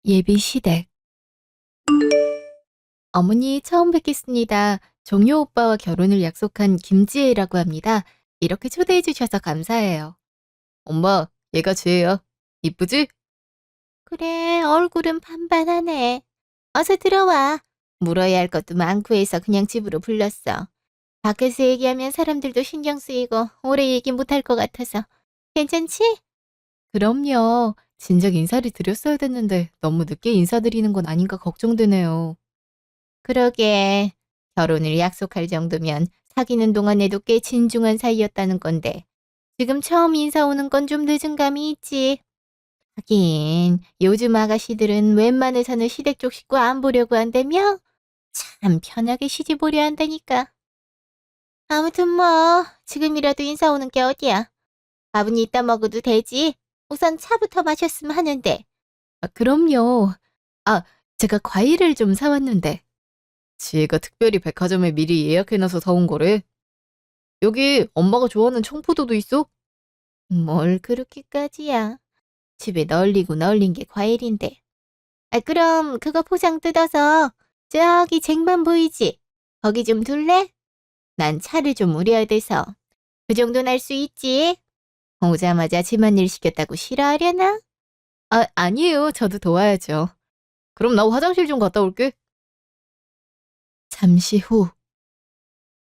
예비 시댁. 어머니 처음 뵙겠습니다. 종효 오빠와 결혼을 약속한 김지혜라고 합니다. 이렇게 초대해 주셔서 감사해요. 엄마, 얘가 지혜야. 이쁘지? 그래, 얼굴은 반반하네. 어서 들어와. 물어야 할 것도 많고 해서 그냥 집으로 불렀어. 밖에서 얘기하면 사람들도 신경 쓰이고 오래 얘기 못할 것 같아서. 괜찮지? 그럼요. 진작 인사를 드렸어야 됐는데 너무 늦게 인사드리는 건 아닌가 걱정되네요. 그러게. 결혼을 약속할 정도면 사귀는 동안에도 꽤 진중한 사이였다는 건데 지금 처음 인사 오는 건 좀 늦은 감이 있지. 하긴 요즘 아가씨들은 웬만해서는 시댁 쪽 식구 안 보려고 한다며? 참 편하게 시집 오려 한다니까. 아무튼 뭐 지금이라도 인사 오는 게 어디야. 밥은 이따 먹어도 되지. 우선 차부터 마셨으면 하는데. 아, 그럼요. 아, 제가 과일을 좀 사왔는데. 지혜가 특별히 백화점에 미리 예약해놔서 사온 거래. 여기 엄마가 좋아하는 청포도도 있어? 뭘 그렇게까지야. 집에 널리고 널린 게 과일인데. 아, 그럼 그거 포장 뜯어서 저기 쟁반 보이지? 거기 좀 둘래? 난 차를 좀 우려야 돼서. 그 정도는 할 수 있지? 오자마자 집안일 시켰다고 싫어하려나? 아, 아니에요. 저도 도와야죠. 그럼 나 화장실 좀 갔다 올게. 잠시 후.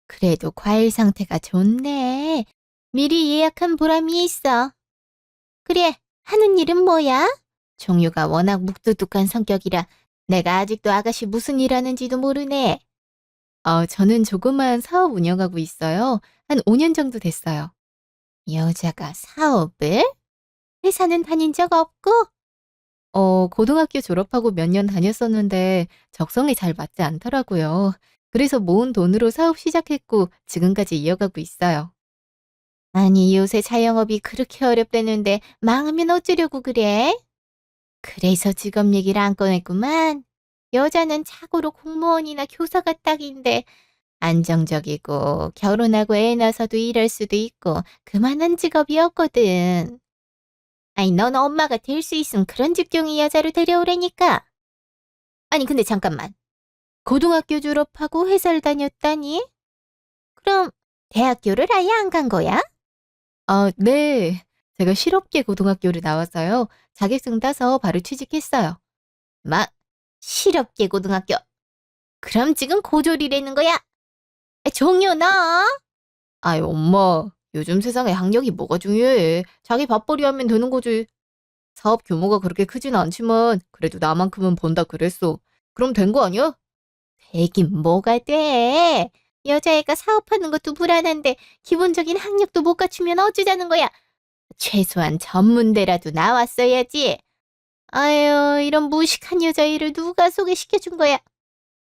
그래도 과일 상태가 좋네. 미리 예약한 보람이 있어. 그래, 하는 일은 뭐야? 종유가 워낙 묵뚝뚝한 성격이라 내가 아직도 아가씨 무슨 일 하는지도 모르네. 저는 조그만 사업 운영하고 있어요. 한 5년 정도 됐어요. 여자가 사업을? 회사는 다닌 적 없고? 고등학교 졸업하고 몇 년 다녔었는데 적성에 잘 맞지 않더라고요. 그래서 모은 돈으로 사업 시작했고 지금까지 이어가고 있어요. 아니, 요새 자영업이 그렇게 어렵다는데 망하면 어쩌려고 그래? 그래서 직업 얘기를 안 꺼냈구만. 여자는 자고로 공무원이나 교사가 딱인데 안정적이고 결혼하고 애 낳아서도 일할 수도 있고 그만한 직업이었거든. 아니, 넌 엄마가 될 수 있으면 그런 직종의 여자로 데려오라니까. 아니, 근데 잠깐만. 고등학교 졸업하고 회사를 다녔다니? 그럼 대학교를 아예 안 간 거야? 네. 제가 실업계 고등학교를 나와서요. 자격증 따서 바로 취직했어요. 막 실업계 고등학교. 그럼 지금 고졸이라는 거야? 종료 너? 아이, 엄마. 요즘 세상에 학력이 뭐가 중요해. 자기 밥벌이 하면 되는 거지. 사업 규모가 그렇게 크진 않지만 그래도 나만큼은 번다 그랬어. 그럼 된 거 아니야? 되긴 뭐가 돼. 여자애가 사업하는 것도 불안한데 기본적인 학력도 못 갖추면 어쩌자는 거야. 최소한 전문대라도 나왔어야지. 아유, 이런 무식한 여자애를 누가 소개시켜준 거야.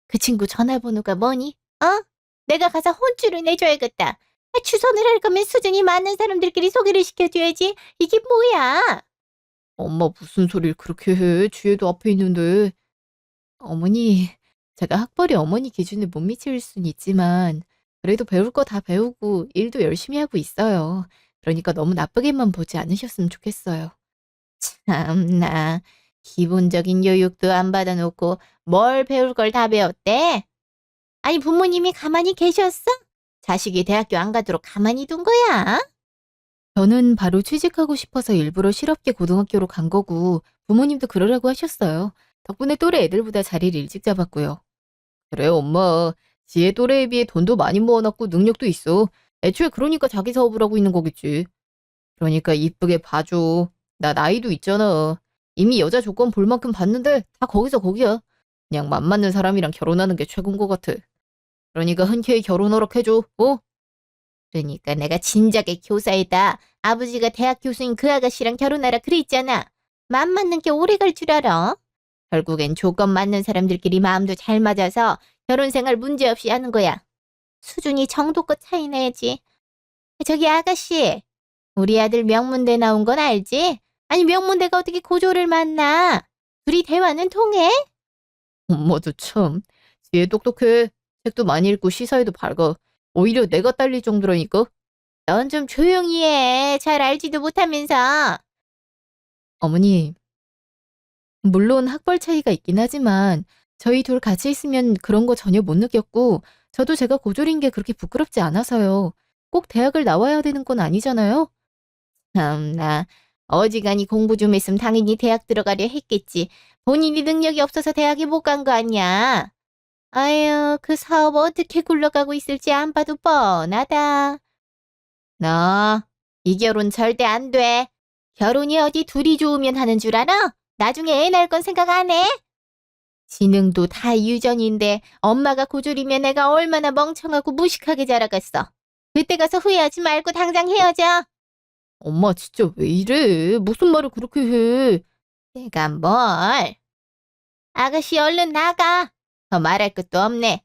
그 친구 전화번호가 뭐니? 어? 내가 가서 혼쭐을 내줘야겠다. 추선을 할 거면 수준이 많은 사람들끼리 소개를 시켜줘야지. 이게 뭐야? 엄마 무슨 소리를 그렇게 해. 지혜도 앞에 있는데. 어머니, 제가 학벌이 어머니 기준에 못 미칠 순 있지만 그래도 배울 거 다 배우고 일도 열심히 하고 있어요. 그러니까 너무 나쁘게만 보지 않으셨으면 좋겠어요. 참나, 기본적인 교육도 안 받아놓고 뭘 배울 걸 다 배웠대? 아니, 부모님이 가만히 계셨어? 자식이 대학교 안 가도록 가만히 둔 거야? 저는 바로 취직하고 싶어서 일부러 실업계 고등학교로 간 거고 부모님도 그러라고 하셨어요. 덕분에 또래 애들보다 자리를 일찍 잡았고요. 그래, 엄마. 지혜 또래에 비해 돈도 많이 모아놨고 능력도 있어. 애초에 그러니까 자기 사업을 하고 있는 거겠지. 그러니까 이쁘게 봐줘. 나 나이도 있잖아. 이미 여자 조건 볼 만큼 봤는데 다 거기서 거기야. 그냥 맘 맞는 사람이랑 결혼하는 게 최고인 것 같아. 그러니까 흔쾌히 결혼 허락해줘. 어? 그러니까 내가 진작에 교사이다. 아버지가 대학 교수인 그 아가씨랑 결혼하라 그랬잖아. 맘 맞는 게 오래 갈 줄 알아? 결국엔 조건 맞는 사람들끼리 마음도 잘 맞아서 결혼 생활 문제없이 하는 거야. 수준이 정도껏 차이 나야지. 저기 아가씨, 우리 아들 명문대 나온 건 알지? 아니, 명문대가 어떻게 고졸을 만나? 둘이 대화는 통해? 엄마도 참. 지혜 똑똑해. 책도 많이 읽고 시사에도 밝아. 오히려 내가 딸릴 정도라니까. 넌 좀 조용히 해. 잘 알지도 못하면서. 어머니, 물론 학벌 차이가 있긴 하지만 저희 둘 같이 있으면 그런 거 전혀 못 느꼈고 저도 제가 고졸인 게 그렇게 부끄럽지 않아서요. 꼭 대학을 나와야 되는 건 아니잖아요. 참나. 어지간히 공부 좀 했으면 당연히 대학 들어가려 했겠지. 본인이 능력이 없어서 대학에 못 간 거 아니야. 아유, 그 사업 어떻게 굴러가고 있을지 안 봐도 뻔하다. 너, 이 결혼 절대 안 돼. 결혼이 어디 둘이 좋으면 하는 줄 알아? 나중에 애 낳을 건 생각 안 해? 지능도 다 유전인데 엄마가 고졸이면 애가 얼마나 멍청하고 무식하게 자라겠어. 그때 가서 후회하지 말고 당장 헤어져. 엄마 진짜 왜 이래? 무슨 말을 그렇게 해? 내가 뭘? 아가씨 얼른 나가. 더 말할 것도 없네.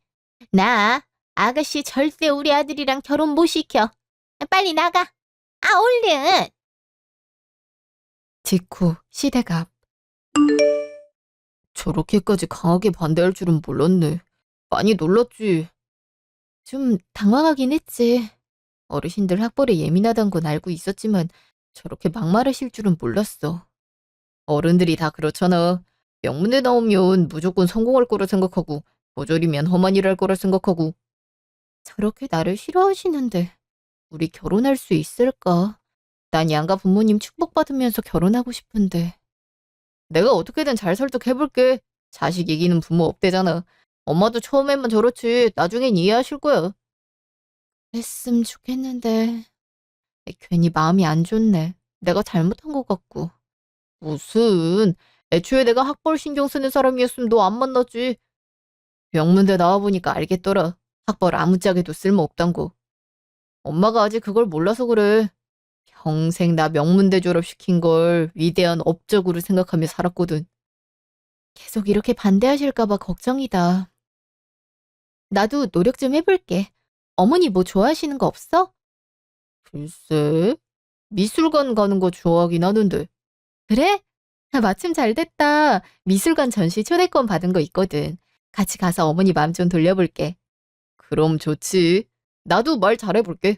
나 아가씨 절대 우리 아들이랑 결혼 못 시켜. 빨리 나가. 아, 얼른. 직후 시대갑. 저렇게까지 강하게 반대할 줄은 몰랐네. 많이 놀랐지. 좀 당황하긴 했지. 어르신들 학벌에 예민하단 건 알고 있었지만 저렇게 막말하실 줄은 몰랐어. 어른들이 다 그렇잖아. 명문대 나오면 무조건 성공할 거라 생각하고 고졸이면 험한 일 할 거라 생각하고. 저렇게 나를 싫어하시는데 우리 결혼할 수 있을까? 난 양가 부모님 축복받으면서 결혼하고 싶은데. 내가 어떻게든 잘 설득해볼게. 자식 이기는 부모 없대잖아. 엄마도 처음에만 저렇지 나중엔 이해하실 거야. 했으면 좋겠는데 괜히 마음이 안 좋네. 내가 잘못한 것 같고. 무슨 애초에 내가 학벌 신경 쓰는 사람이었으면 너 안 만났지. 명문대 나와보니까 알겠더라. 학벌 아무짝에도 쓸모없단 거. 엄마가 아직 그걸 몰라서 그래. 평생 나 명문대 졸업시킨 걸 위대한 업적으로 생각하며 살았거든. 계속 이렇게 반대하실까 봐 걱정이다. 나도 노력 좀 해볼게. 어머니 뭐 좋아하시는 거 없어? 글쎄, 미술관 가는 거 좋아하긴 하는데. 그래? 아, 마침 잘 됐다. 미술관 전시 초대권 받은 거 있거든. 같이 가서 어머니 마음 좀 돌려볼게. 그럼 좋지. 나도 말 잘해볼게.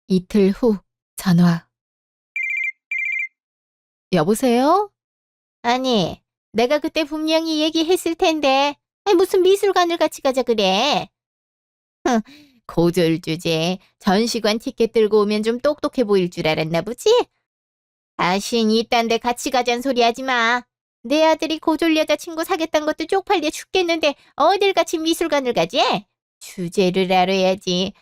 이틀 후 전화. 여보세요? 아니, 내가 그때 분명히 얘기했을 텐데. 아니, 무슨 미술관을 같이 가자 그래. 흥, 고졸 주제. 전시관 티켓 들고 오면 좀 똑똑해 보일 줄 알았나 보지? 다신 이딴 데 같이 가잔 소리 하지 마. 내 아들이 고졸 여자친구 사귀었단 것도 쪽팔려 죽겠는데 어딜 같이 미술관을 가지? 주제를 알아야지.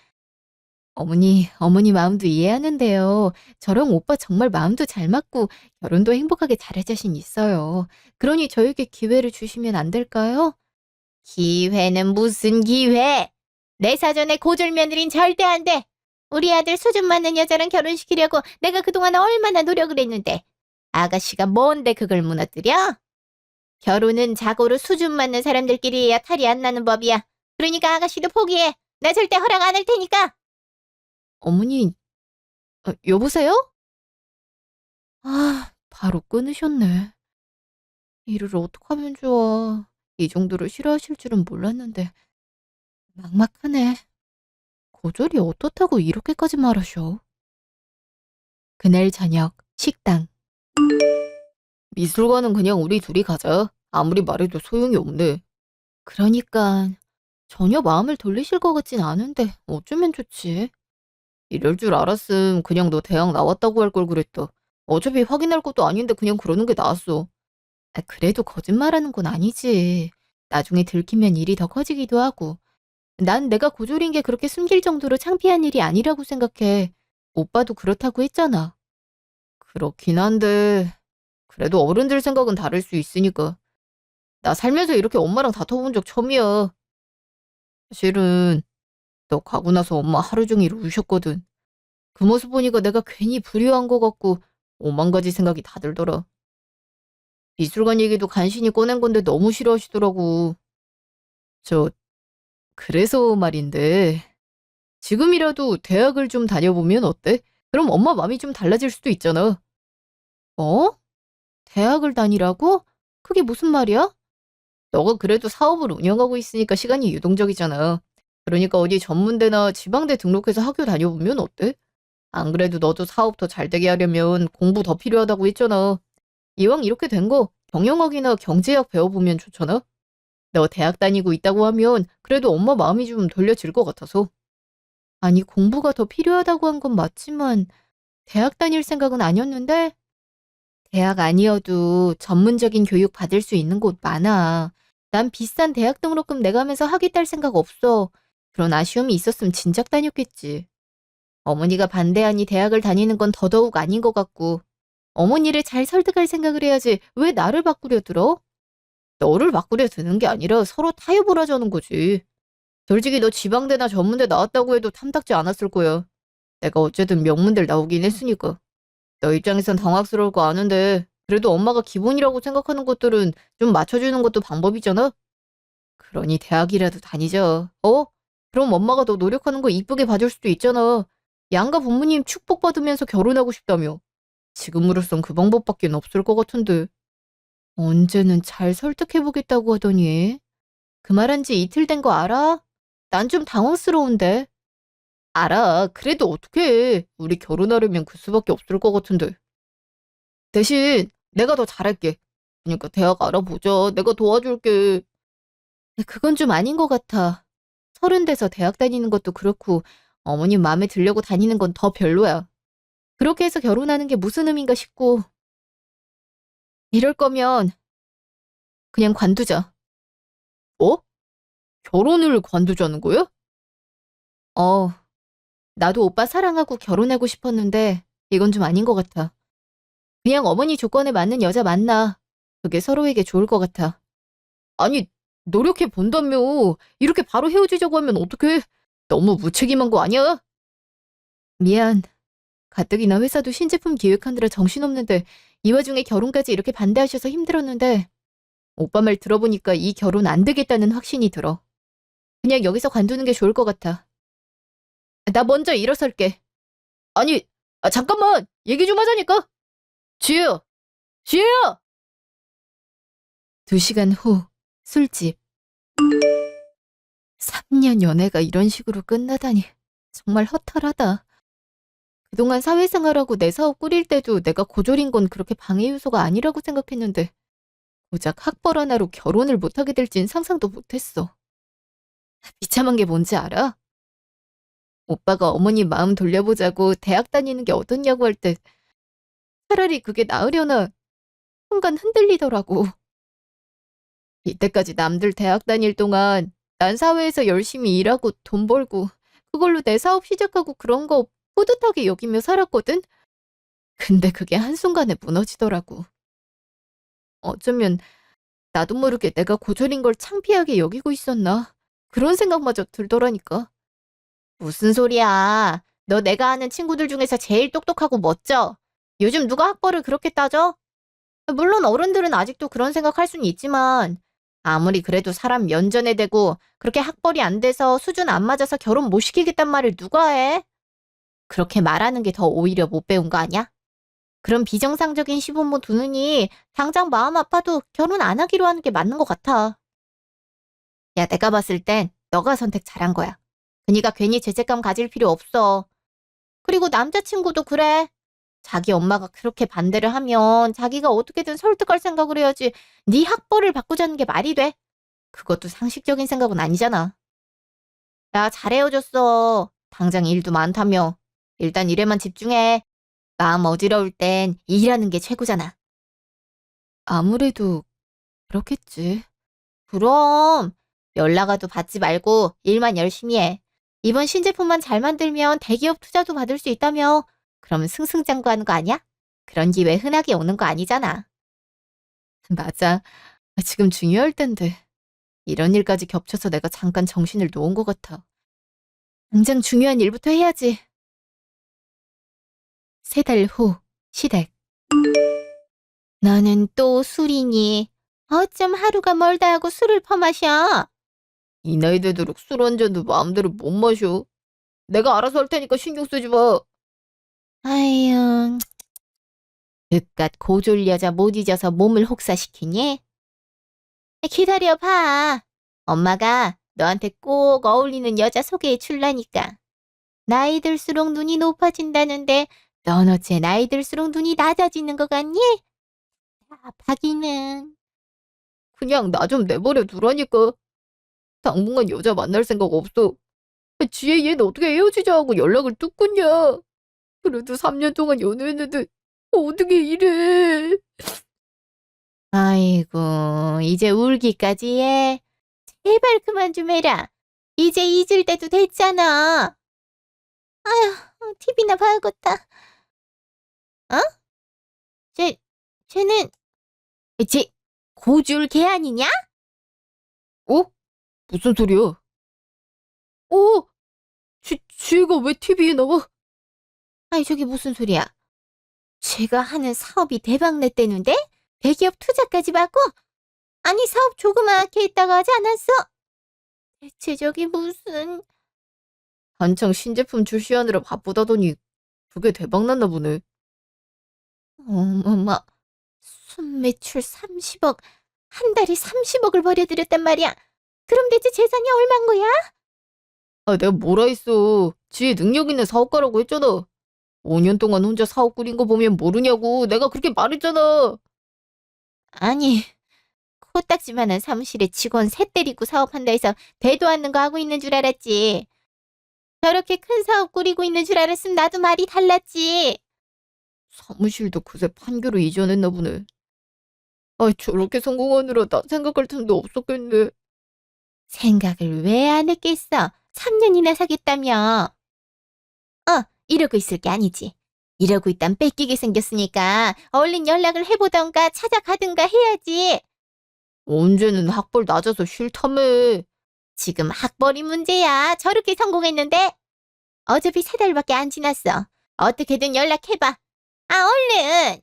어머니 마음도 이해하는데요. 저랑 오빠 정말 마음도 잘 맞고 결혼도 행복하게 잘할 자신 있어요. 그러니 저에게 기회를 주시면 안 될까요? 기회는 무슨 기회? 내 사전에 고졸 며느린 절대 안 돼. 우리 아들 수준 맞는 여자랑 결혼시키려고 내가 그동안 얼마나 노력을 했는데 아가씨가 뭔데 그걸 무너뜨려? 결혼은 자고로 수준 맞는 사람들끼리 해야 탈이 안 나는 법이야. 그러니까 아가씨도 포기해. 나 절대 허락 안 할 테니까. 어머니, 여보세요? 아, 바로 끊으셨네. 이를 어떡하면 좋아. 이 정도로 싫어하실 줄은 몰랐는데 막막하네. 고졸이 어떻다고 이렇게까지 말하셔? 그날 저녁 식당. 미술관은 그냥 우리 둘이 가자. 아무리 말해도 소용이 없네. 그러니까 전혀 마음을 돌리실 것 같진 않은데 어쩌면 좋지. 이럴 줄 알았음 그냥 너 대학 나왔다고 할 걸 그랬다. 어차피 확인할 것도 아닌데 그냥 그러는 게 나았어. 아, 그래도 거짓말하는 건 아니지. 나중에 들키면 일이 더 커지기도 하고. 난 내가 고졸인 게 그렇게 숨길 정도로 창피한 일이 아니라고 생각해. 오빠도 그렇다고 했잖아. 그렇긴 한데 그래도 어른들 생각은 다를 수 있으니까. 나 살면서 이렇게 엄마랑 다퉈본 적 처음이야. 사실은 너 가고 나서 엄마 하루 종일 우셨거든. 그 모습 보니까 내가 괜히 불효한 것 같고 오만 가지 생각이 다 들더라. 미술관 얘기도 간신히 꺼낸 건데 너무 싫어하시더라고. 저 그래서 말인데 지금이라도 대학을 좀 다녀보면 어때? 그럼 엄마 마음이 좀 달라질 수도 있잖아. 어? 대학을 다니라고? 그게 무슨 말이야? 너가 그래도 사업을 운영하고 있으니까 시간이 유동적이잖아. 그러니까 어디 전문대나 지방대 등록해서 학교 다녀보면 어때? 안 그래도 너도 사업 더 잘 되게 하려면 공부 더 필요하다고 했잖아. 이왕 이렇게 된 거 경영학이나 경제학 배워보면 좋잖아? 너 대학 다니고 있다고 하면 그래도 엄마 마음이 좀 돌려질 것 같아서. 아니, 공부가 더 필요하다고 한 건 맞지만 대학 다닐 생각은 아니었는데 대학 아니어도 전문적인 교육 받을 수 있는 곳 많아. 난 비싼 대학 등록금 내가면서 학위 딸 생각 없어. 그런 아쉬움이 있었으면 진작 다녔겠지. 어머니가 반대하니 대학을 다니는 건 더더욱 아닌 것 같고 어머니를 잘 설득할 생각을 해야지 왜 나를 바꾸려 들어? 너를 바꾸려 드는 게 아니라 서로 타협을 하자는 거지. 솔직히 너 지방대나 전문대 나왔다고 해도 탐탁지 않았을 거야. 내가 어쨌든 명문대를 나오긴 했으니까. 너 입장에선 당황스러울 거 아는데 그래도 엄마가 기본이라고 생각하는 것들은 좀 맞춰주는 것도 방법이잖아? 그러니 대학이라도 다니자. 어? 그럼 엄마가 너 노력하는 거 이쁘게 봐줄 수도 있잖아. 양가 부모님 축복받으면서 결혼하고 싶다며. 지금으로선 그 방법밖에 없을 것 같은데. 언제는 잘 설득해보겠다고 하더니 그 말한 지 이틀 된 거 알아? 난 좀 당황스러운데. 알아. 그래도 어떡해. 우리 결혼하려면 그 수밖에 없을 것 같은데. 대신 내가 더 잘할게. 그러니까 대학 알아보자. 내가 도와줄게. 그건 좀 아닌 것 같아. 30 돼서 대학 다니는 것도 그렇고 어머님 마음에 들려고 다니는 건 더 별로야. 그렇게 해서 결혼하는 게 무슨 의미인가 싶고 이럴 거면 그냥 관두자. 뭐? 결혼을 관두자는 거야? 어, 나도 오빠 사랑하고 결혼하고 싶었는데 이건 좀 아닌 것 같아. 그냥 어머니 조건에 맞는 여자 만나. 그게 서로에게 좋을 것 같아. 아니, 노력해 본다며. 이렇게 바로 헤어지자고 하면 어떡해? 너무 무책임한 거 아니야? 미안. 가뜩이나 회사도 신제품 기획하느라 정신없는데 이 와중에 결혼까지 이렇게 반대하셔서 힘들었는데 오빠 말 들어보니까 이 결혼 안 되겠다는 확신이 들어. 그냥 여기서 관두는 게 좋을 것 같아. 나 먼저 일어설게. 아니, 잠깐만. 얘기 좀 하자니까. 지혜야, 지혜야! 2시간 후 술집. 3년 연애가 이런 식으로 끝나다니 정말 허탈하다. 그동안 사회생활하고 내 사업 꾸릴 때도 내가 고졸인 건 그렇게 방해 요소가 아니라고 생각했는데 고작 학벌 하나로 결혼을 못하게 될진 상상도 못했어. 비참한 게 뭔지 알아? 오빠가 어머니 마음 돌려보자고 대학 다니는 게 어떻냐고 할 때 차라리 그게 나으려나 순간 흔들리더라고. 이때까지 남들 대학 다닐 동안 난 사회에서 열심히 일하고 돈 벌고 그걸로 내 사업 시작하고 그런 거 뿌듯하게 여기며 살았거든? 근데 그게 한순간에 무너지더라고. 어쩌면 나도 모르게 내가 고졸인 걸 창피하게 여기고 있었나? 그런 생각마저 들더라니까. 무슨 소리야. 너 내가 아는 친구들 중에서 제일 똑똑하고 멋져. 요즘 누가 학벌을 그렇게 따져? 물론 어른들은 아직도 그런 생각할 수는 있지만 아무리 그래도 사람 면전에 대고 그렇게 학벌이 안 돼서 수준 안 맞아서 결혼 못 시키겠단 말을 누가 해? 그렇게 말하는 게 더 오히려 못 배운 거 아니야? 그런 비정상적인 시부모 두느니 당장 마음 아파도 결혼 안 하기로 하는 게 맞는 것 같아. 야, 내가 봤을 땐 너가 선택 잘한 거야. 그니까 괜히 죄책감 가질 필요 없어. 그리고 남자친구도 그래. 자기 엄마가 그렇게 반대를 하면 자기가 어떻게든 설득할 생각을 해야지 네 학벌을 바꾸자는 게 말이 돼? 그것도 상식적인 생각은 아니잖아. 야, 잘 헤어졌어. 당장 일도 많다며. 일단 일에만 집중해. 마음 어지러울 땐 일하는 게 최고잖아. 아무래도 그렇겠지. 그럼 연락 와도 받지 말고 일만 열심히 해. 이번 신제품만 잘 만들면 대기업 투자도 받을 수 있다며. 그러면 승승장구하는 거 아니야? 그런 기회 흔하게 오는 거 아니잖아. 맞아. 지금 중요할 텐데. 이런 일까지 겹쳐서 내가 잠깐 정신을 놓은 것 같아. 당장 중요한 일부터 해야지. 3달 후 시댁. 너는 또 술이니? 어쩜 하루가 멀다 하고 술을 퍼마셔? 이 나이 되도록 술 한 잔도 마음대로 못 마셔. 내가 알아서 할 테니까 신경 쓰지 마. 아유, 그깟 고졸 여자 못 잊어서 몸을 혹사시키니? 기다려봐. 엄마가 너한테 꼭 어울리는 여자 소개해 줄라니까. 나이 들수록 눈이 높아진다는데 넌 어째 나이 들수록 눈이 낮아지는 것 같니? 답하기는. 그냥 나 좀 내버려 두라니까. 당분간 여자 만날 생각 없어. 지혜 얘는 어떻게 헤어지자 하고 연락을 뚝 끊냐. 그래도 3년 동안 연애했는데 어떻게 이래. 아이고, 이제 울기까지 해. 제발 그만 좀 해라. 이제 잊을 때도 됐잖아. 아휴, TV나 봐야겠다. 어? 쟤는, 쟤, 고줄 개 아니냐? 어? 무슨 소리야? 어? 지혜가 왜 TV에 나와? 아니, 저게 무슨 소리야? 제가 하는 사업이 대박 냈대는데? 대기업 투자까지 받고? 아니, 사업 조그맣게 했다고 하지 않았어? 대체 저게 무슨... 한창 신제품 출시하느라 바쁘다더니 그게 대박났나 보네. 어머머, 순매출 30억, 한 달에 30억을 벌여들였단 말이야. 그럼 대체 재산이 얼만 거야? 아, 내가 뭐라 했어. 지혜 능력 있는 사업가라고 했잖아. 5년 동안 혼자 사업 꾸린 거 보면 모르냐고. 내가 그렇게 말했잖아. 아니, 코딱지만한 사무실에 직원 셋 데리고 사업한다 해서 대도 않는 거 하고 있는 줄 알았지. 저렇게 큰 사업 꾸리고 있는 줄 알았으면 나도 말이 달랐지. 사무실도 그새 판교로 이전했나 보네. 아, 저렇게 성공하느라 나 생각할 틈도 없었겠네. 생각을 왜 안 했겠어? 3년이나 사겠다며. 이러고 있을 게 아니지. 이러고 있단 뺏기게 생겼으니까 얼른 연락을 해보던가 찾아가든가 해야지. 언제는 학벌 낮아서 싫다며. 지금 학벌이 문제야. 저렇게 성공했는데. 어차피 3달밖에 안 지났어. 어떻게든 연락해봐. 얼른!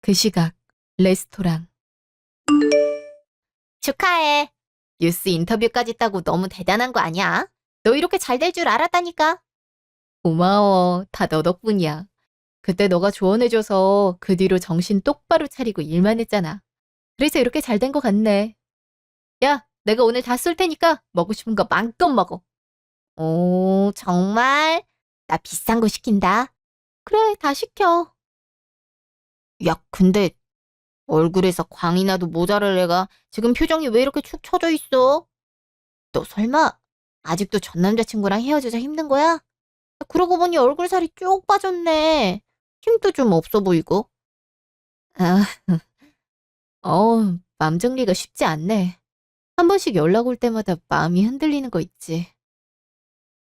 그 시각 레스토랑. 축하해. 뉴스 인터뷰까지 따고 너무 대단한 거 아니야? 너 이렇게 잘 될 줄 알았다니까. 고마워. 다 너 덕분이야. 그때 너가 조언해줘서 그 뒤로 정신 똑바로 차리고 일만 했잖아. 그래서 이렇게 잘 된 것 같네. 야, 내가 오늘 다 쏠 테니까 먹고 싶은 거 마음껏 먹어. 오, 정말? 나 비싼 거 시킨다. 그래, 다 시켜. 야, 근데 얼굴에서 광이 나도 모자랄 애가 지금 표정이 왜 이렇게 축 처져 있어? 너 설마 아직도 전 남자친구랑 헤어지자 힘든 거야? 그러고 보니 얼굴 살이 쭉 빠졌네. 힘도 좀 없어 보이고. 아, 마음 정리가 쉽지 않네. 한 번씩 연락 올 때마다 마음이 흔들리는 거 있지.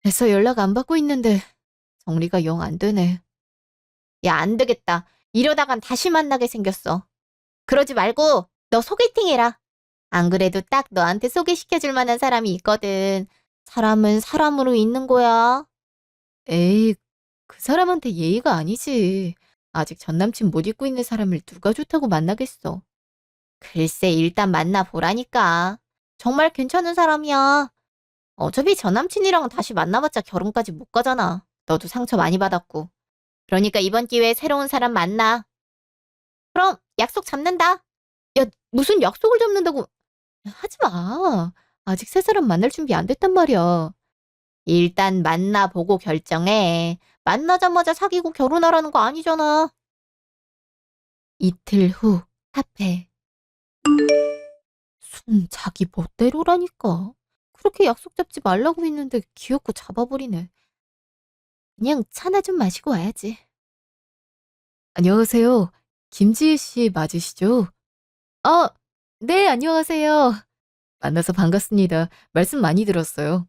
그래서 연락 안 받고 있는데 정리가 영 안 되네. 야, 안 되겠다. 이러다간 다시 만나게 생겼어. 그러지 말고 너 소개팅 해라. 안 그래도 딱 너한테 소개시켜줄 만한 사람이 있거든. 사람은 사람으로 있는 거야. 에이, 그 사람한테 예의가 아니지. 아직 전 남친 못 잊고 있는 사람을 누가 좋다고 만나겠어. 글쎄, 일단 만나보라니까. 정말 괜찮은 사람이야. 어차피 전 남친이랑 다시 만나봤자 결혼까지 못 가잖아. 너도 상처 많이 받았고. 그러니까 이번 기회에 새로운 사람 만나. 그럼 약속 잡는다. 야, 무슨 약속을 잡는다고. 하지 마. 아직 새 사람 만날 준비 안 됐단 말이야. 일단 만나보고 결정해. 만나자마자 사귀고 결혼하라는 거 아니잖아. 이틀 후 카페. 순 자기 멋대로라니까. 그렇게 약속 잡지 말라고 했는데 귀엽고 잡아버리네. 그냥 차나 좀 마시고 와야지. 안녕하세요. 김지혜 씨 맞으시죠? 아, 네, 안녕하세요. 만나서 반갑습니다. 말씀 많이 들었어요.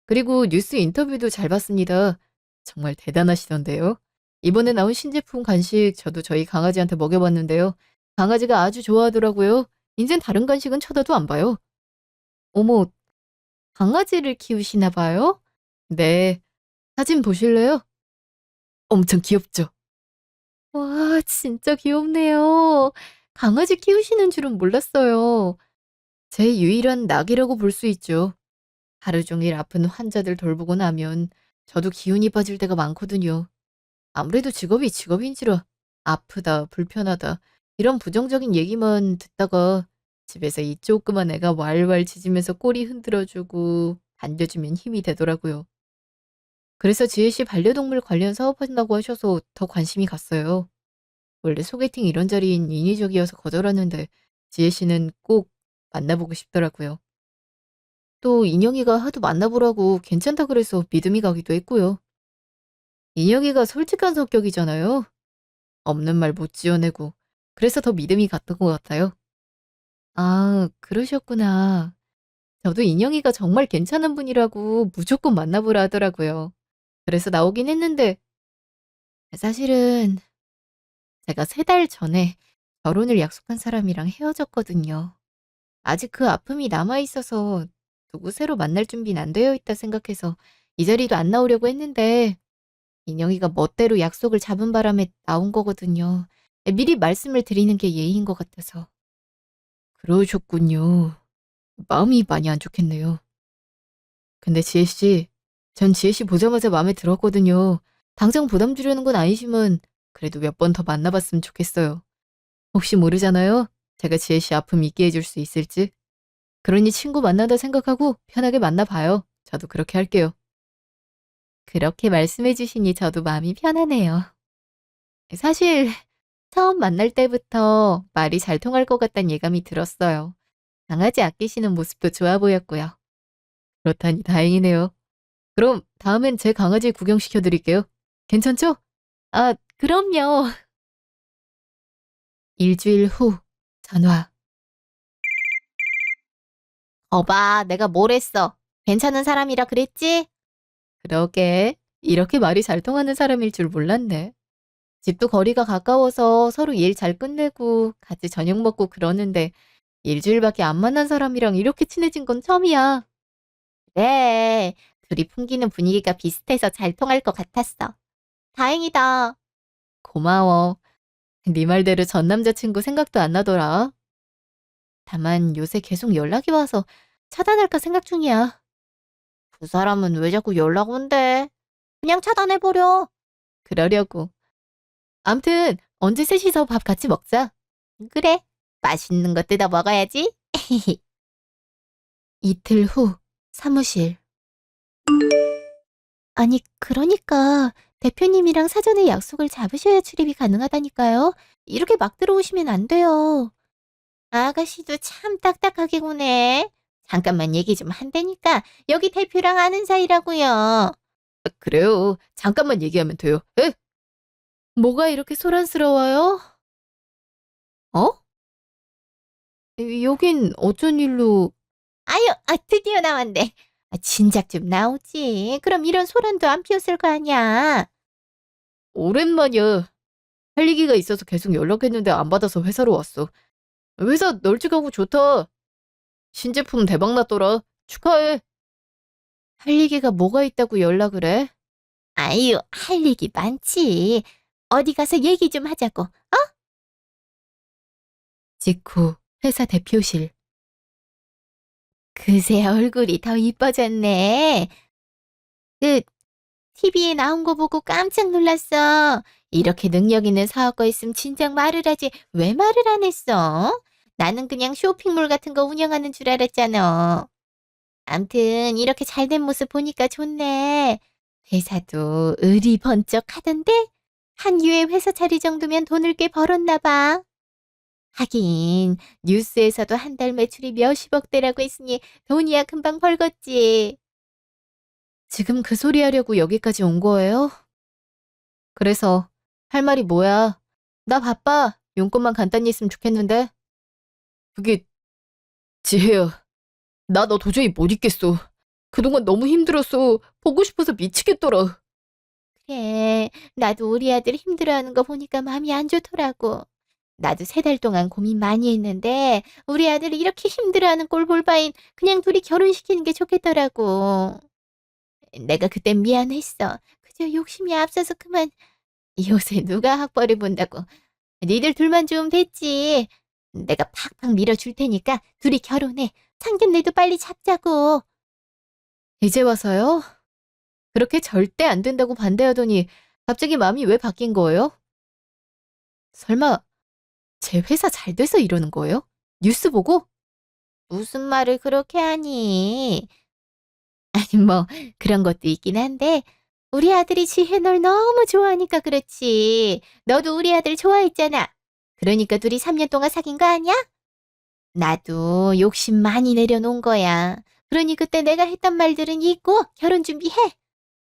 그리고 뉴스 인터뷰도 잘 봤습니다. 정말 대단하시던데요. 이번에 나온 신제품 간식 저도 저희 강아지한테 먹여봤는데요. 강아지가 아주 좋아하더라고요. 이젠 다른 간식은 쳐다도 안 봐요. 어머, 강아지를 키우시나 봐요? 네. 사진 보실래요? 엄청 귀엽죠? 와, 진짜 귀엽네요. 강아지 키우시는 줄은 몰랐어요. 제 유일한 낙이라고 볼 수 있죠. 하루 종일 아픈 환자들 돌보고 나면 저도 기운이 빠질 때가 많거든요. 아무래도 직업이 직업인지라 아프다, 불편하다, 이런 부정적인 얘기만 듣다가 집에서 이 조그만 애가 왈왈 짖으면서 꼬리 흔들어주고 반겨주면 힘이 되더라고요. 그래서 지혜 씨 반려동물 관련 사업한다고 하셔서 더 관심이 갔어요. 원래 소개팅 이런 자리인 인위적이어서 거절하는데 지혜 씨는 꼭 만나보고 싶더라고요. 또 인영이가 하도 만나보라고 괜찮다 그래서 믿음이 가기도 했고요. 인영이가 솔직한 성격이잖아요. 없는 말 못 지어내고. 그래서 더 믿음이 갔던 것 같아요. 아, 그러셨구나. 저도 인영이가 정말 괜찮은 분이라고 무조건 만나보라 하더라고요. 그래서 나오긴 했는데 사실은 제가 3달 전에 결혼을 약속한 사람이랑 헤어졌거든요. 아직 그 아픔이 남아있어서 누구 새로 만날 준비는 안 되어 있다 생각해서 이 자리도 안 나오려고 했는데 인영이가 멋대로 약속을 잡은 바람에 나온 거거든요. 미리 말씀을 드리는 게 예의인 것 같아서. 그러셨군요. 마음이 많이 안 좋겠네요. 근데 지혜 씨, 전 지혜 씨 보자마자 마음에 들었거든요. 당장 부담 주려는 건 아니지만 그래도 몇 번 더 만나봤으면 좋겠어요. 혹시 모르잖아요. 제가 지혜 씨 아픔 잊게 해줄 수 있을지. 그러니 친구 만나다 생각하고 편하게 만나봐요. 저도 그렇게 할게요. 그렇게 말씀해 주시니 저도 마음이 편하네요. 사실 처음 만날 때부터 말이 잘 통할 것 같다는 예감이 들었어요. 강아지 아끼시는 모습도 좋아 보였고요. 그렇다니 다행이네요. 그럼 다음엔 제 강아지 구경시켜 드릴게요. 괜찮죠? 아, 그럼요. 일주일 후 전화. 거봐, 내가 뭘 했어. 괜찮은 사람이라 그랬지? 그러게. 이렇게 말이 잘 통하는 사람일 줄 몰랐네. 집도 거리가 가까워서 서로 일 잘 끝내고 같이 저녁 먹고 그러는데 일주일밖에 안 만난 사람이랑 이렇게 친해진 건 처음이야. 그래. 둘이 풍기는 분위기가 비슷해서 잘 통할 것 같았어. 다행이다. 고마워. 네 말대로 전 남자친구 생각도 안 나더라. 다만 요새 계속 연락이 와서 차단할까 생각 중이야. 그 사람은 왜 자꾸 연락 온대? 그냥 차단해버려. 그러려고. 암튼 언제 셋이서 밥 같이 먹자. 그래. 맛있는 거 뜯어 먹어야지. 이틀 후 사무실. 아니, 그러니까 대표님이랑 사전에 약속을 잡으셔야 출입이 가능하다니까요. 이렇게 막 들어오시면 안 돼요. 아가씨도 참 딱딱하게 구네. 잠깐만 얘기 좀 한다니까. 여기 대표랑 아는 사이라고요. 그래요. 잠깐만 얘기하면 돼요. 에? 뭐가 이렇게 소란스러워요? 어? 여긴 어쩐 일로... 아유, 드디어 나왔네. 진작 좀 나오지. 그럼 이런 소란도 안 피웠을 거 아니야. 오랜만이야. 할 얘기가 있어서 계속 연락했는데 안 받아서 회사로 왔어. 회사 널찍하고 좋다. 신제품 대박 났더라. 축하해. 할 얘기가 뭐가 있다고 연락을 해? 아유, 할 얘기 많지. 어디 가서 얘기 좀 하자고. 직후 회사 대표실. 그새 얼굴이 더 이뻐졌네. 그 TV에 나온 거 보고 깜짝 놀랐어. 이렇게 능력 있는 사업가 있으면 진작 말을 하지. 왜 말을 안 했어? 나는 그냥 쇼핑몰 같은 거 운영하는 줄 알았잖아. 암튼 이렇게 잘된 모습 보니까 좋네. 회사도 의리 번쩍 하던데? 한 유의 회사 차릴 정도면 돈을 꽤 벌었나 봐. 하긴 뉴스에서도 한 달 매출이 몇십억대라고 했으니 돈이야 금방 벌겠지. 지금 그 소리 하려고 여기까지 온 거예요? 그래서 할 말이 뭐야? 나 바빠. 용건만 간단히 했으면 좋겠는데. 그게 지혜야. 나 너 도저히 못 있겠어. 그동안 너무 힘들었어. 보고 싶어서 미치겠더라. 그래, 나도 우리 아들 힘들어하는 거 보니까 마음이 안 좋더라고. 나도 3달 동안 고민 많이 했는데 우리 아들이 이렇게 힘들어하는 꼴 볼 바엔 그냥 둘이 결혼시키는 게 좋겠더라고. 내가 그땐 미안했어. 그저 욕심이 앞서서 그만. 요새 누가 학벌을 본다고. 니들 둘만 좋으면 됐지. 내가 팍팍 밀어줄 테니까 둘이 결혼해. 상견례도 빨리 잡자고. 이제 와서요? 그렇게 절대 안 된다고 반대하더니 갑자기 마음이 왜 바뀐 거예요? 설마 제 회사 잘 돼서 이러는 거예요? 뉴스 보고? 무슨 말을 그렇게 하니? 아니 뭐 그런 것도 있긴 한데 우리 아들이 지혜 널 너무 좋아하니까 그렇지. 너도 우리 아들 좋아했잖아. 그러니까 둘이 3년 동안 사귄 거 아니야? 나도 욕심 많이 내려놓은 거야. 그러니 그때 내가 했던 말들은 잊고 결혼 준비해.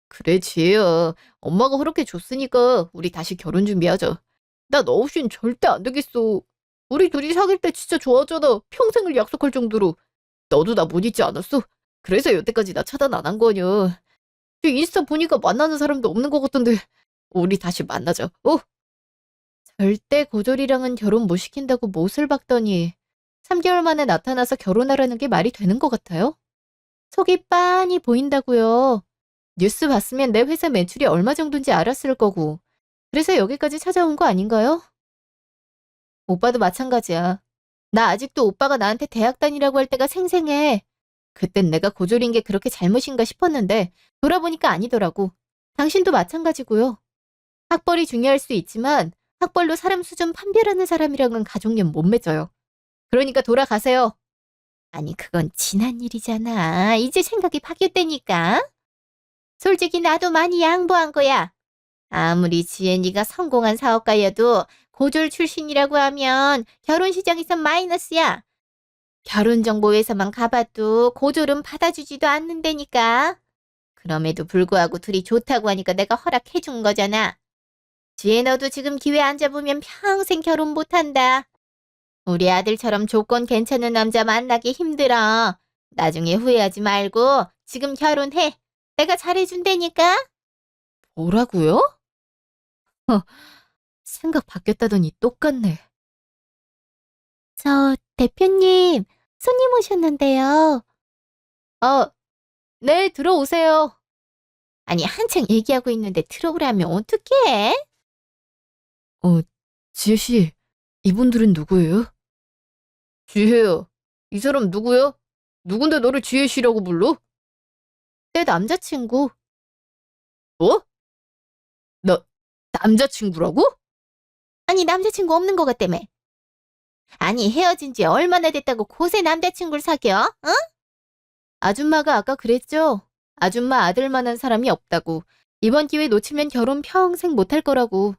그래, 지혜야. 엄마가 그렇게 줬으니까 우리 다시 결혼 준비하자. 나 너 없인 절대 안 되겠어. 우리 둘이 사귈 때 진짜 좋아하잖아. 평생을 약속할 정도로. 너도 나 못 잊지 않았어? 그래서 여태까지 나 차단 안 한 거냐. 저 인스타 보니까 만나는 사람도 없는 것 같던데. 우리 다시 만나자. 어? 절대 고졸이랑은 결혼 못 시킨다고 못을 박더니 3개월 만에 나타나서 결혼하라는 게 말이 되는 것 같아요? 속이 빤히 보인다고요. 뉴스 봤으면 내 회사 매출이 얼마 정도인지 알았을 거고. 그래서 여기까지 찾아온 거 아닌가요? 오빠도 마찬가지야. 나 아직도 오빠가 나한테 대학 다니라고 할 때가 생생해. 그땐 내가 고졸인 게 그렇게 잘못인가 싶었는데 돌아보니까 아니더라고. 당신도 마찬가지고요. 학벌이 중요할 수 있지만 학벌로 사람 수준 판별하는 사람이랑은 가족연 못 맺어요. 그러니까 돌아가세요. 아니, 그건 지난 일이잖아. 이제 생각이 바뀌었다니까. 솔직히 나도 많이 양보한 거야. 아무리 지혜니가 성공한 사업가여도 고졸 출신이라고 하면 결혼 시장에선 마이너스야. 결혼정보회사만 가봐도 고졸은 받아주지도 않는다니까. 그럼에도 불구하고 둘이 좋다고 하니까 내가 허락해준 거잖아. 지혜 너도 지금 기회 안 잡으면 평생 결혼 못한다. 우리 아들처럼 조건 괜찮은 남자 만나기 힘들어. 나중에 후회하지 말고 지금 결혼해. 내가 잘해준다니까. 뭐라고요? 허, 생각 바뀌었다더니 똑같네. 저 대표님, 손님 오셨는데요. 네, 들어오세요. 아니, 한창 얘기하고 있는데 들어오라면 어떡해? 지혜씨, 이분들은 누구예요? 지혜야, 이 사람 누구야? 누군데 너를 지혜씨라고 불러? 내 남자친구. 뭐? 나, 남자친구라고? 아니, 남자친구 없는 거 같다며. 아니, 헤어진 지 얼마나 됐다고 곳에 남자친구를 사겨? 어? 아줌마가 아까 그랬죠? 아줌마 아들만한 사람이 없다고. 이번 기회 놓치면 결혼 평생 못할 거라고.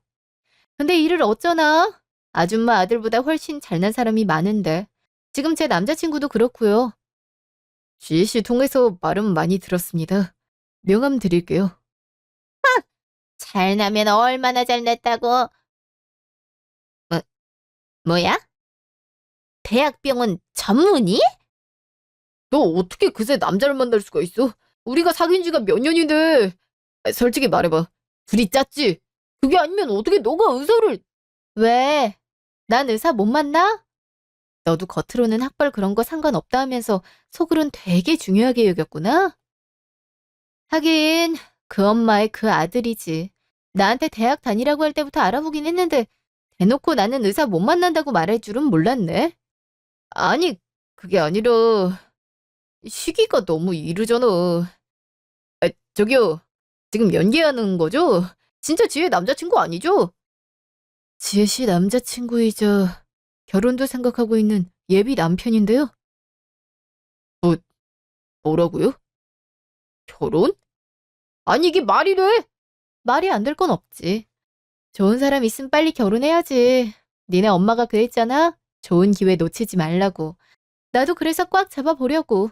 근데 일을 어쩌나? 아줌마 아들보다 훨씬 잘난 사람이 많은데. 지금 제 남자친구도 그렇고요. 지혜씨 통해서 말은 많이 들었습니다. 명함 드릴게요. 잘나면 얼마나 잘났다고. 뭐야? 대학병원 전문의? 너 어떻게 그새 남자를 만날 수가 있어? 우리가 사귄 지가 몇 년인데. 솔직히 말해봐. 둘이 짰지? 그게 아니면 어떻게 너가 의사를... 왜? 난 의사 못 만나? 너도 겉으로는 학벌 그런 거 상관없다 하면서 속으론 되게 중요하게 여겼구나? 하긴 그 엄마의 그 아들이지. 나한테 대학 다니라고 할 때부터 알아보긴 했는데 대놓고 나는 의사 못 만난다고 말할 줄은 몰랐네. 아니, 그게 아니라 시기가 너무 이르잖아. 저기요. 지금 연기하는 거죠? 진짜 지혜 남자친구 아니죠? 지혜 씨 남자친구이자 결혼도 생각하고 있는 예비 남편인데요. 뭐, 뭐라고요? 결혼? 아니, 이게 말이 돼? 말이 안 될 건 없지. 좋은 사람 있으면 빨리 결혼해야지. 니네 엄마가 그랬잖아? 좋은 기회 놓치지 말라고. 나도 그래서 꽉 잡아보려고.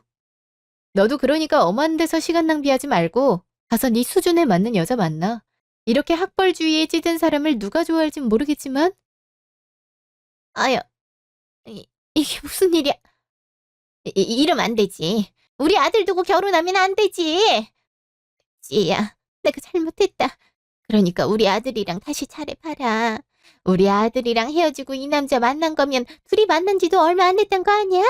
너도 그러니까 엄한 데서 시간 낭비하지 말고 가서 네 수준에 맞는 여자 만나. 이렇게 학벌주의에 찌든 사람을 누가 좋아할진 모르겠지만 아유, 이게 무슨 일이야? 이러면 안 되지. 우리 아들 두고 결혼하면 안 되지. 지혜야, 내가 잘못했다. 그러니까 우리 아들이랑 다시 잘해봐라. 우리 아들이랑 헤어지고 이 남자 만난 거면 둘이 만난 지도 얼마 안 됐단 거 아니야?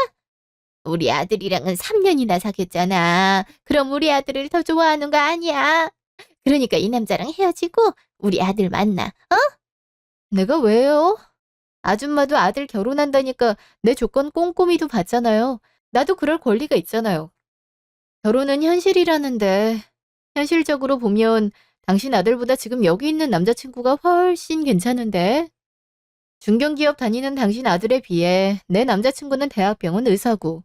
우리 아들이랑은 3년이나 사귀었잖아. 그럼 우리 아들을 더 좋아하는 거 아니야? 그러니까 이 남자랑 헤어지고 우리 아들 만나. 어? 내가 왜요? 아줌마도 아들 결혼한다니까 내 조건 꼼꼼히도 봤잖아요. 나도 그럴 권리가 있잖아요. 결혼은 현실이라는데 현실적으로 보면 당신 아들보다 지금 여기 있는 남자친구가 훨씬 괜찮은데 중견기업 다니는 당신 아들에 비해 내 남자친구는 대학병원 의사고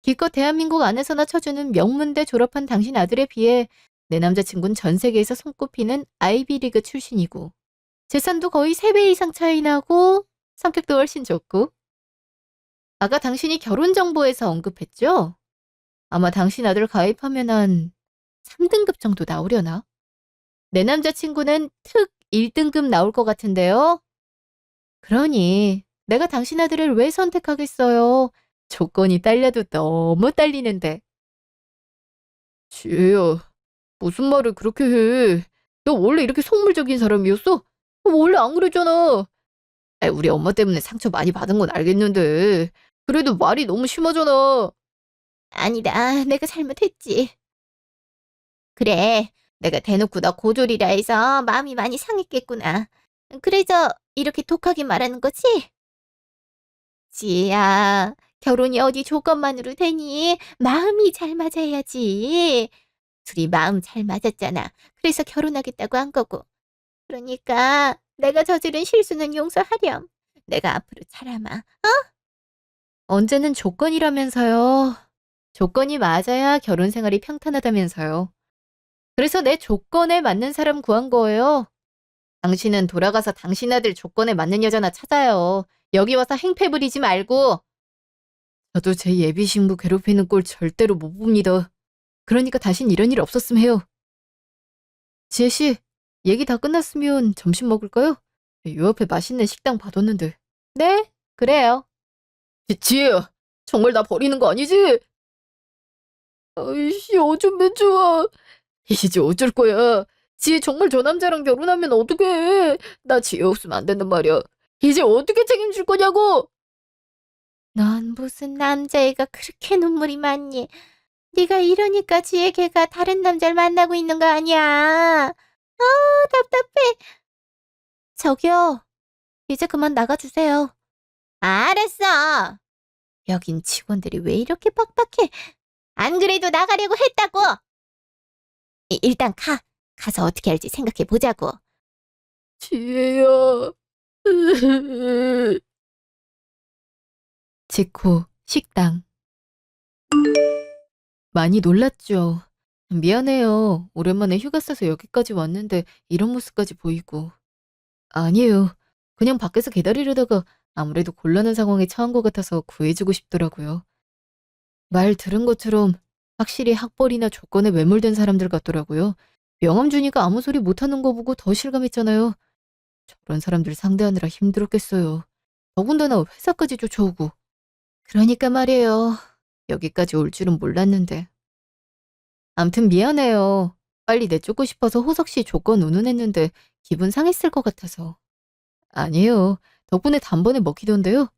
기껏 대한민국 안에서나 쳐주는 명문대 졸업한 당신 아들에 비해 내 남자친구는 전 세계에서 손꼽히는 아이비리그 출신이고 재산도 거의 3배 이상 차이 나고 성격도 훨씬 좋고. 아까 당신이 결혼 정보에서 언급했죠? 아마 당신 아들 가입하면 한 3등급 정도 나오려나? 내 남자친구는 특 1등급 나올 것 같은데요? 그러니 내가 당신 아들을 왜 선택하겠어요? 조건이 딸려도 너무 딸리는데. 지혜야, 무슨 말을 그렇게 해? 너 원래 이렇게 속물적인 사람이었어? 원래 안 그랬잖아. 우리 엄마 때문에 상처 많이 받은 건 알겠는데 그래도 말이 너무 심하잖아. 아니다, 내가 잘못했지. 그래, 내가 대놓고 너 고졸이라 해서 마음이 많이 상했겠구나. 그래서 이렇게 독하게 말하는 거지? 지혜야, 결혼이 어디 조건만으로 되니? 마음이 잘 맞아야지. 둘이 마음 잘 맞았잖아. 그래서 결혼하겠다고 한 거고. 그러니까 내가 저지른 실수는 용서하렴. 내가 앞으로 잘하마. 언제는 조건이라면서요. 조건이 맞아야 결혼 생활이 평탄하다면서요. 그래서 내 조건에 맞는 사람 구한 거예요. 당신은 돌아가서 당신 아들 조건에 맞는 여자나 찾아요. 여기 와서 행패 부리지 말고. 저도 제 예비 신부 괴롭히는 꼴 절대로 못 봅니다. 그러니까 다신 이런 일 없었으면 해요. 지혜 씨, 얘기 다 끝났으면 점심 먹을까요? 요 앞에 맛있는 식당 봐뒀는데. 네, 그래요. 지혜야, 정말 나 버리는 거 아니지? 아이씨, 어쩌면 좋아. 이제 어쩔 거야. 지혜 정말 저 남자랑 결혼하면 어떡해. 나 지혜 없으면 안 된단 말이야. 이제 어떻게 책임질 거냐고. 넌 무슨 남자애가 그렇게 눈물이 많니? 네가 이러니까 지혜 걔가 다른 남자를 만나고 있는 거 아니야. 답답해. 저기요, 이제 그만 나가주세요. 알았어. 여긴 직원들이 왜 이렇게 빡빡해? 안 그래도 나가려고 했다고. 일단 가. 가서 어떻게 할지 생각해 보자고. 지혜야. 직후 식당. 많이 놀랐죠. 미안해요. 오랜만에 휴가 써서 여기까지 왔는데 이런 모습까지 보이고. 아니에요. 그냥 밖에서 기다리려다가 아무래도 곤란한 상황에 처한 것 같아서 구해주고 싶더라고요. 말 들은 것처럼 확실히 학벌이나 조건에 매몰된 사람들 같더라고요. 명함 주니까 아무 소리 못하는 거 보고 더 실감했잖아요. 저런 사람들 상대하느라 힘들었겠어요. 더군다나 회사까지 쫓아오고. 그러니까 말이에요. 여기까지 올 줄은 몰랐는데. 암튼 미안해요. 빨리 내쫓고 싶어서 호석 씨 조건 운운했는데 기분 상했을 것 같아서. 아니에요. 덕분에 단번에 먹히던데요.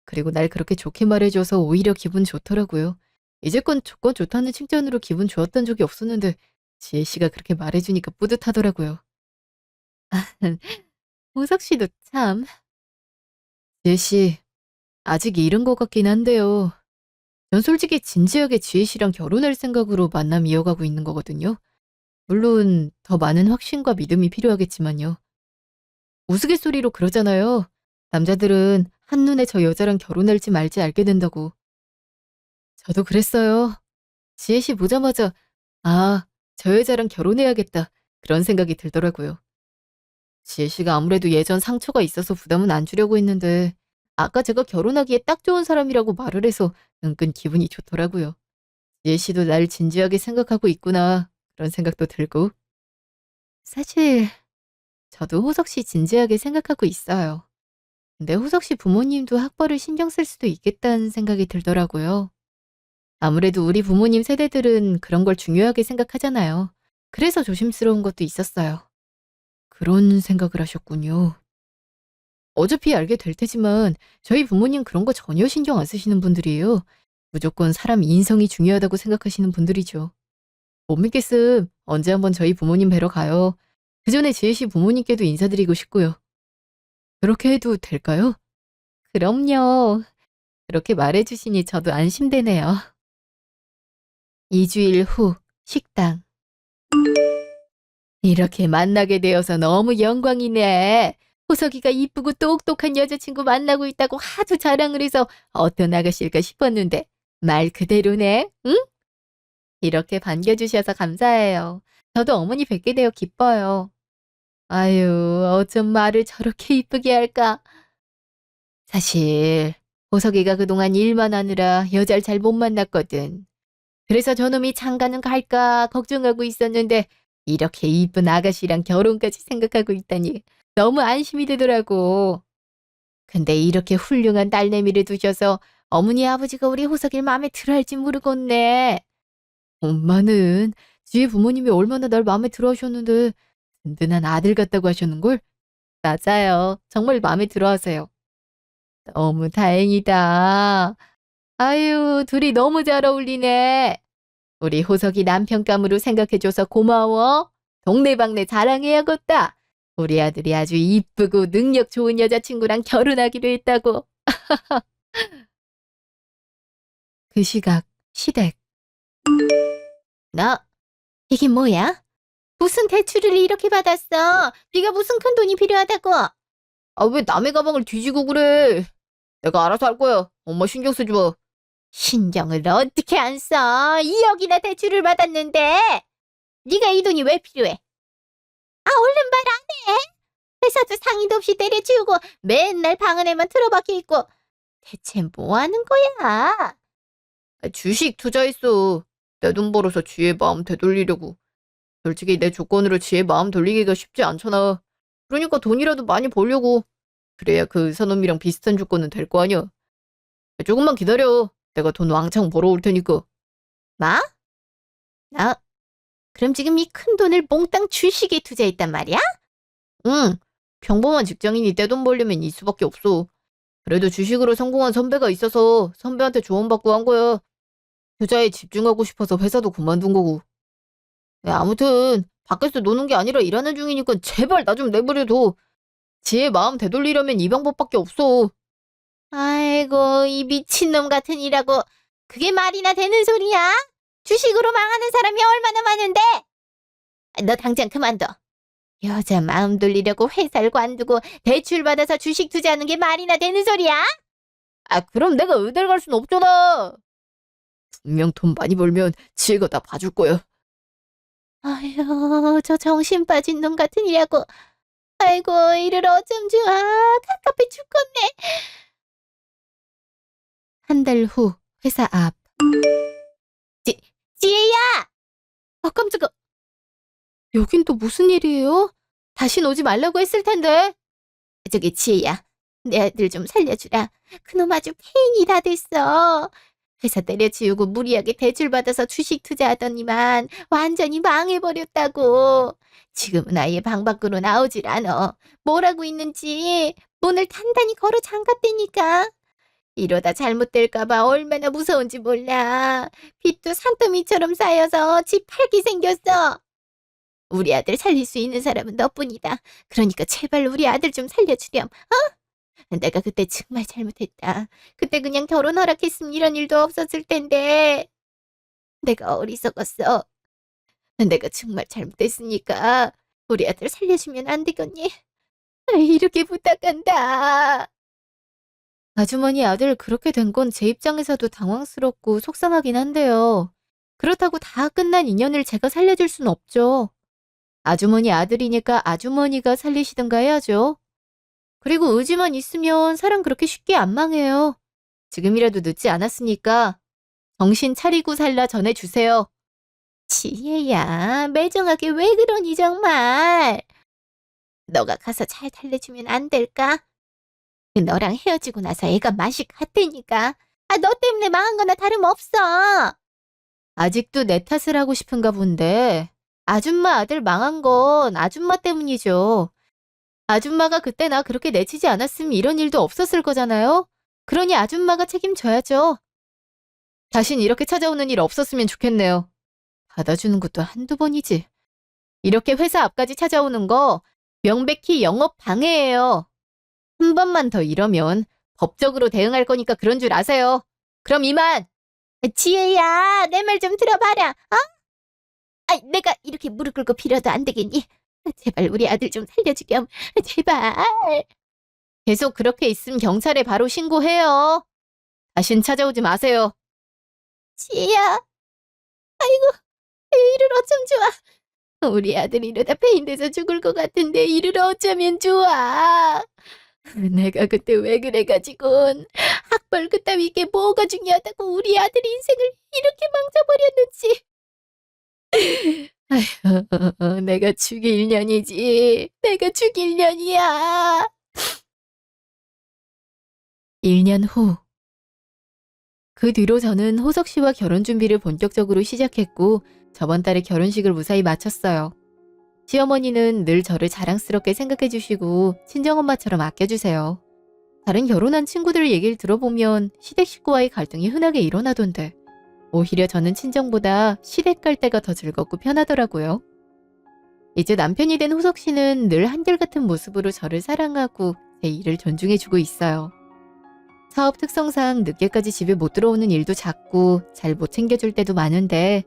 그리고 날 그렇게 좋게 말해줘서 오히려 기분 좋더라고요. 이제껏 조건 좋다는 칭찬으로 기분 좋았던 적이 없었는데 지혜 씨가 그렇게 말해주니까 뿌듯하더라고요. 호석 씨도 참. 지혜 씨, 아직 이른 것 같긴 한데요. 전 솔직히 진지하게 지혜 씨랑 결혼할 생각으로 만남 이어가고 있는 거거든요. 물론 더 많은 확신과 믿음이 필요하겠지만요. 우스갯소리로 그러잖아요. 남자들은 한눈에 저 여자랑 결혼할지 말지 알게 된다고. 저도 그랬어요. 지혜 씨 보자마자 아, 저 여자랑 결혼해야겠다. 그런 생각이 들더라고요. 지혜 씨가 아무래도 예전 상처가 있어서 부담은 안 주려고 했는데 아까 제가 결혼하기에 딱 좋은 사람이라고 말을 해서 은근 기분이 좋더라고요. 지혜 씨도 날 진지하게 생각하고 있구나. 그런 생각도 들고. 사실 저도 호석 씨 진지하게 생각하고 있어요. 근데 호석 씨 부모님도 학벌을 신경 쓸 수도 있겠다는 생각이 들더라고요. 아무래도 우리 부모님 세대들은 그런 걸 중요하게 생각하잖아요. 그래서 조심스러운 것도 있었어요. 그런 생각을 하셨군요. 어차피 알게 될 테지만 저희 부모님 그런 거 전혀 신경 안 쓰시는 분들이에요. 무조건 사람 인성이 중요하다고 생각하시는 분들이죠. 못 믿겠음. 언제 한번 저희 부모님 뵈러 가요. 그 전에 지혜 씨 부모님께도 인사드리고 싶고요. 그렇게 해도 될까요? 그럼요. 그렇게 말해주시니 저도 안심되네요. 2주일 후 식당. 이렇게 만나게 되어서 너무 영광이네. 호석이가 이쁘고 똑똑한 여자친구 만나고 있다고 하도 자랑을 해서 어떤 아가씨일까 싶었는데 말 그대로네. 응? 이렇게 반겨주셔서 감사해요. 저도 어머니 뵙게 되어 기뻐요. 아유, 어쩜 말을 저렇게 이쁘게 할까? 사실 호석이가 그동안 일만 하느라 여자를 잘 못 만났거든. 그래서 저놈이 장가는 갈까 걱정하고 있었는데 이렇게 이쁜 아가씨랑 결혼까지 생각하고 있다니 너무 안심이 되더라고. 근데 이렇게 훌륭한 딸내미를 두셔서 어머니 아버지가 우리 호석이를 마음에 들어 할지 모르겠네. 엄마는 지혜 부모님이 얼마나 날 마음에 들어 하셨는데 든든한 아들 같다고 하셨는걸? 맞아요. 정말 마음에 들어 하세요. 너무 다행이다. 아유, 둘이 너무 잘 어울리네. 우리 호석이 남편감으로 생각해줘서 고마워. 동네방네 자랑해야겠다. 우리 아들이 아주 이쁘고 능력 좋은 여자친구랑 결혼하기로 했다고. 그 시각, 시댁. 너, 이게 뭐야? 무슨 대출을 이렇게 받았어? 네가 무슨 큰 돈이 필요하다고? 아, 왜 남의 가방을 뒤지고 그래? 내가 알아서 할 거야. 엄마 신경 쓰지 마. 신경을 어떻게 안 써? 2억이나 대출을 받았는데 네가 이 돈이 왜 필요해? 아, 얼른 말 안 해. 회사도 상의도 없이 때려치우고 맨날 방 안에만 틀어박혀 있고 대체 뭐 하는 거야? 주식 투자했어. 내 돈 벌어서 지혜 마음 되돌리려고. 솔직히 내 조건으로 지혜 마음 돌리기가 쉽지 않잖아. 그러니까 돈이라도 많이 벌려고. 그래야 그 의사놈이랑 비슷한 조건은 될 거 아니야. 조금만 기다려. 내가 돈 왕창 벌어올 테니까. 뭐? 나 그럼 지금 이 큰 돈을 몽땅 주식에 투자했단 말이야? 응. 평범한 직장인이 떼돈 벌려면 이 수밖에 없어. 그래도 주식으로 성공한 선배가 있어서 선배한테 조언받고 한 거야. 투자에 집중하고 싶어서 회사도 그만둔 거고. 야, 아무튼 밖에서 노는 게 아니라 일하는 중이니까 제발 나 좀 내버려둬. 지혜 마음 되돌리려면 이 방법밖에 없어. 아이고, 이 미친놈 같은 이라고 그게 말이나 되는 소리야? 주식으로 망하는 사람이 얼마나 많은데? 너 당장 그만둬. 여자 마음 돌리려고 회사를 관두고 대출 받아서 주식 투자하는 게 말이나 되는 소리야? 아, 그럼 내가 의대를 갈 순 없잖아. 분명 돈 많이 벌면 지혜가 다 봐줄 거야. 아휴, 저 정신 빠진 놈 같은 이라고. 아이고, 이를 어쩜 좋아. 갑갑해 죽겠네. 한 달 후 회사 앞. 지혜야! 깜짝아. 여긴 또 무슨 일이에요? 다신 오지 말라고 했을 텐데. 저기 지혜야, 내 아들 좀 살려주라. 그놈 아주 페인이 다 됐어. 회사 때려치우고 무리하게 대출받아서 주식 투자하더니만 완전히 망해버렸다고. 지금은 아예 방 밖으로 나오질 않아. 뭘 하고 있는지 문을 단단히 걸어 잠갔다니까. 이러다 잘못될까봐 얼마나 무서운지 몰라. 빚도 산더미처럼 쌓여서 집 팔기 생겼어. 우리 아들 살릴 수 있는 사람은 너뿐이다. 그러니까 제발 우리 아들 좀 살려주렴. 내가 그때 정말 잘못했다. 그때 그냥 결혼 허락했으면 이런 일도 없었을 텐데. 내가 어리석었어. 내가 정말 잘못했으니까 우리 아들 살려주면 안 되겠니? 이렇게 부탁한다. 아주머니 아들 그렇게 된 건 제 입장에서도 당황스럽고 속상하긴 한데요. 그렇다고 다 끝난 인연을 제가 살려줄 순 없죠. 아주머니 아들이니까 아주머니가 살리시든가 해야죠. 그리고 의지만 있으면 사람 그렇게 쉽게 안 망해요. 지금이라도 늦지 않았으니까 정신 차리고 살라 전해주세요. 지혜야, 매정하게 왜 그러니 정말. 너가 가서 잘 달래주면 안 될까? 너랑 헤어지고 나서 애가 맛이 갔다니까. 너 때문에 망한 거나 다름없어. 아직도 내 탓을 하고 싶은가 본데 아줌마 아들 망한 건 아줌마 때문이죠. 아줌마가 그때 나 그렇게 내치지 않았으면 이런 일도 없었을 거잖아요. 그러니 아줌마가 책임져야죠. 다신 이렇게 찾아오는 일 없었으면 좋겠네요. 받아주는 것도 한두 번이지. 이렇게 회사 앞까지 찾아오는 거 명백히 영업 방해예요. 한 번만 더 이러면 법적으로 대응할 거니까 그런 줄 아세요. 그럼 이만! 지혜야, 내 말 좀 들어봐라. 내가 이렇게 무릎 꿇고 빌어도 안 되겠니? 제발 우리 아들 좀 살려주렴. 제발. 계속 그렇게 있으면 경찰에 바로 신고해요. 다신 찾아오지 마세요. 지혜야. 아이고, 이를 어쩜 좋아. 우리 아들 이러다 페인돼서 죽을 것 같은데 일을 어쩌면 좋아. 내가 그때 왜 그래가지곤 학벌 그따위 게 뭐가 중요하다고 우리 아들 인생을 이렇게 망쳐버렸는지. 아휴, 내가 죽일 년이지. 내가 죽일 년이야. 1년 후. 그 뒤로 저는 호석 씨와 결혼 준비를 본격적으로 시작했고 저번 달에 결혼식을 무사히 마쳤어요. 시어머니는 늘 저를 자랑스럽게 생각해 주시고 친정엄마처럼 아껴주세요. 다른 결혼한 친구들 얘기를 들어보면 시댁 식구와의 갈등이 흔하게 일어나던데 오히려 저는 친정보다 시댁 갈 때가 더 즐겁고 편하더라고요. 이제 남편이 된 호석 씨는 늘 한결같은 모습으로 저를 사랑하고 제 일을 존중해주고 있어요. 사업 특성상 늦게까지 집에 못 들어오는 일도 잦고 잘 못 챙겨줄 때도 많은데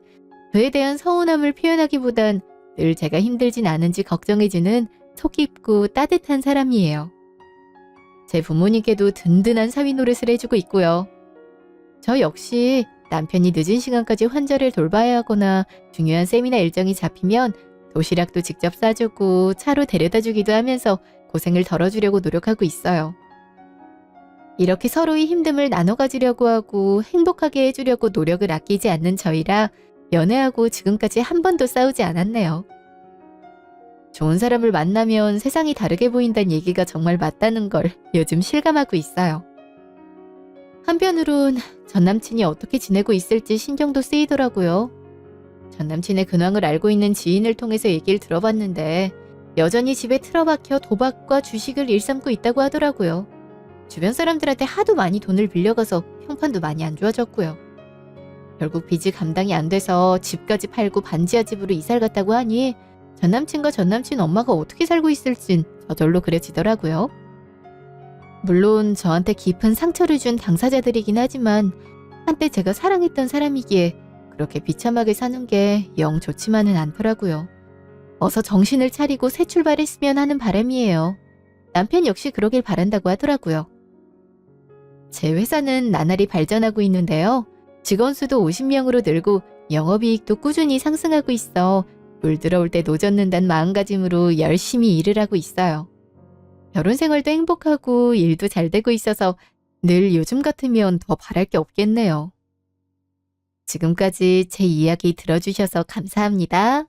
그에 대한 서운함을 표현하기보단 늘 제가 힘들진 않은지 걱정해주는 속 깊고 따뜻한 사람이에요. 제 부모님께도 든든한 사위 노릇을 해주고 있고요. 저 역시 남편이 늦은 시간까지 환자를 돌봐야 하거나 중요한 세미나 일정이 잡히면 도시락도 직접 싸주고 차로 데려다 주기도 하면서 고생을 덜어주려고 노력하고 있어요. 이렇게 서로의 힘듦을 나눠 가지려고 하고 행복하게 해주려고 노력을 아끼지 않는 저희라 연애하고 지금까지 한 번도 싸우지 않았네요. 좋은 사람을 만나면 세상이 다르게 보인다는 얘기가 정말 맞다는 걸 요즘 실감하고 있어요. 한편으론 전남친이 어떻게 지내고 있을지 신경도 쓰이더라고요. 전남친의 근황을 알고 있는 지인을 통해서 얘기를 들어봤는데 여전히 집에 틀어박혀 도박과 주식을 일삼고 있다고 하더라고요. 주변 사람들한테 하도 많이 돈을 빌려가서 형편도 많이 안 좋아졌고요. 결국 빚이 감당이 안 돼서 집까지 팔고 반지하 집으로 이사를 갔다고 하니 전남친과 전남친 엄마가 어떻게 살고 있을진 저절로 그려지더라고요. 물론 저한테 깊은 상처를 준 당사자들이긴 하지만 한때 제가 사랑했던 사람이기에 그렇게 비참하게 사는 게 영 좋지만은 않더라고요. 어서 정신을 차리고 새 출발했으면 하는 바람이에요. 남편 역시 그러길 바란다고 하더라고요. 제 회사는 나날이 발전하고 있는데요. 직원 수도 50명으로 늘고 영업이익도 꾸준히 상승하고 있어 물 들어올 때 노젓는다는 마음가짐으로 열심히 일을 하고 있어요. 결혼 생활도 행복하고 일도 잘 되고 있어서 늘 요즘 같으면 더 바랄 게 없겠네요. 지금까지 제 이야기 들어주셔서 감사합니다.